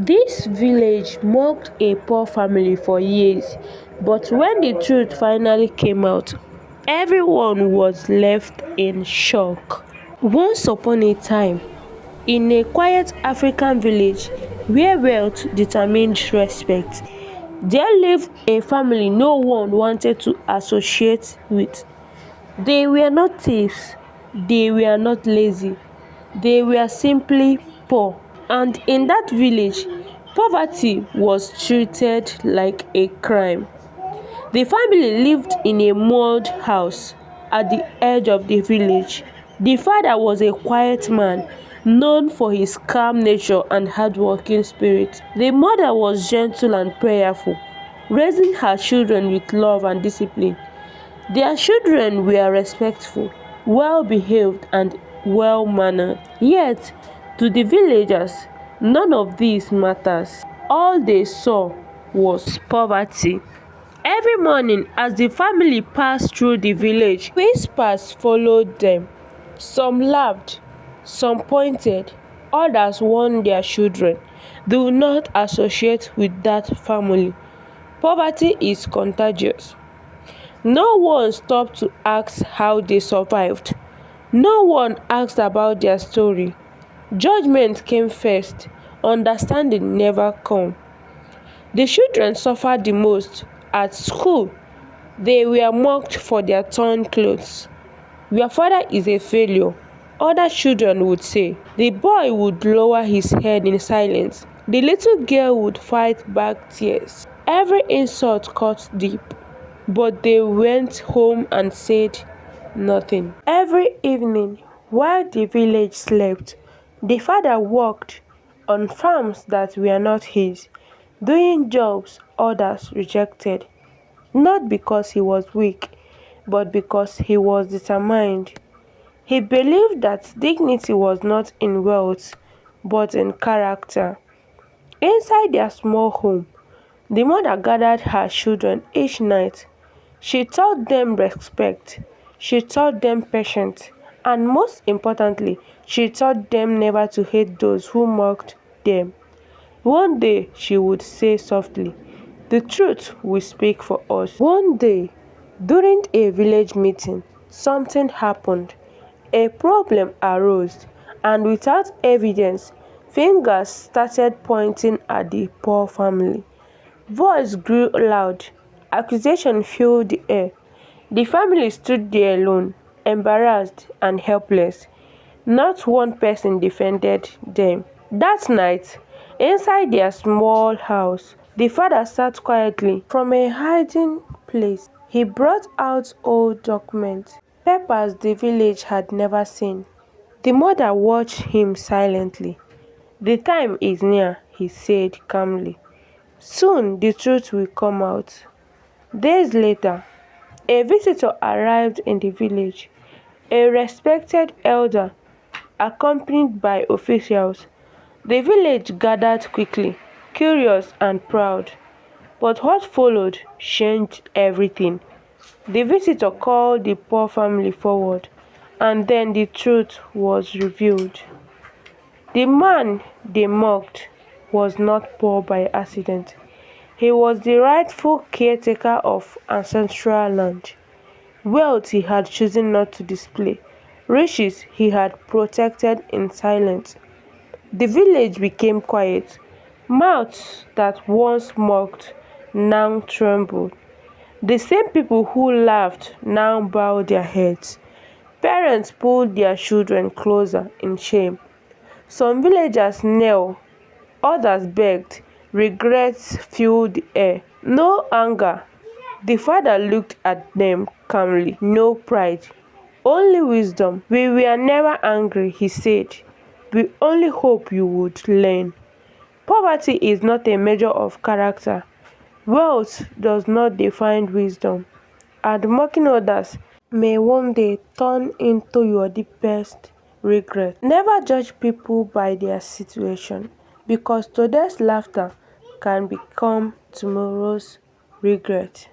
This village mocked a poor family for years, but when the truth finally came out, everyone was left in shock. Once upon a time, in a quiet African village where wealth determined respect, there lived a family no one wanted to associate with. They were not thieves, they were not lazy, they were simply poor. And in that village, poverty was treated like a crime. The family lived in a mud house at the edge of the village. The father was a quiet man, known for his calm nature and hardworking spirit. The mother was gentle and prayerful, raising her children with love and discipline. Their children were respectful, well behaved, and well mannered. Yet, to the villagers, none of these matters. All they saw was poverty. Every morning, as the family passed through the village, whispers followed them. Some laughed, some pointed, others warned their children, "Do not associate with that family. Poverty is contagious." No one stopped to ask how they survived. No one asked about their story. Judgment came first, understanding never came. The children suffered the most. At school, they were mocked for their torn clothes. "Your father is a failure," other children would say. The boy would lower his head in silence. The little girl would fight back tears. Every insult cut deep, but they went home and said nothing. Every evening, while the village slept, the father worked on farms that were not his, doing jobs others rejected, not because he was weak, but because he was determined. He believed that dignity was not in wealth, but in character. Inside their small home, the mother gathered her children each night. She taught them respect, she taught them patience, and most importantly, she taught them never to hate those who mocked them. One day, she would say softly, "The truth will speak for us." One day, during a village meeting, something happened. A problem arose, and without evidence, fingers started pointing at the poor family. Voice grew loud. Accusation filled the air. The family stood there alone, embarrassed and helpless. Not one person defended them. That night, inside their small house, the father sat quietly from a hiding place. He brought out old documents, papers the village had never seen. The mother watched him silently. "The time is near," he said calmly. "Soon the truth will come out." Days later, a visitor arrived in the village, a respected elder, accompanied by officials. The village gathered quickly, curious and proud. But what followed changed everything. The visitor called the poor family forward, and then the truth was revealed. The man they mocked was not poor by accident. He was the rightful caretaker of ancestral land. Wealth he had chosen not to display. Riches he had protected in silence. The village became quiet. Mouths that once mocked now trembled. The same people who laughed now bowed their heads. Parents pulled their children closer in shame. Some villagers knelt, others begged. Regrets filled the air. No anger. The father looked at them calmly. No pride. Only wisdom. "We were never angry," he said. "We only hope you would learn. Poverty is not a measure of character. Wealth does not define wisdom. And mocking others may one day turn into your deepest regret." Never judge people by their situation, because today's laughter can become tomorrow's regret.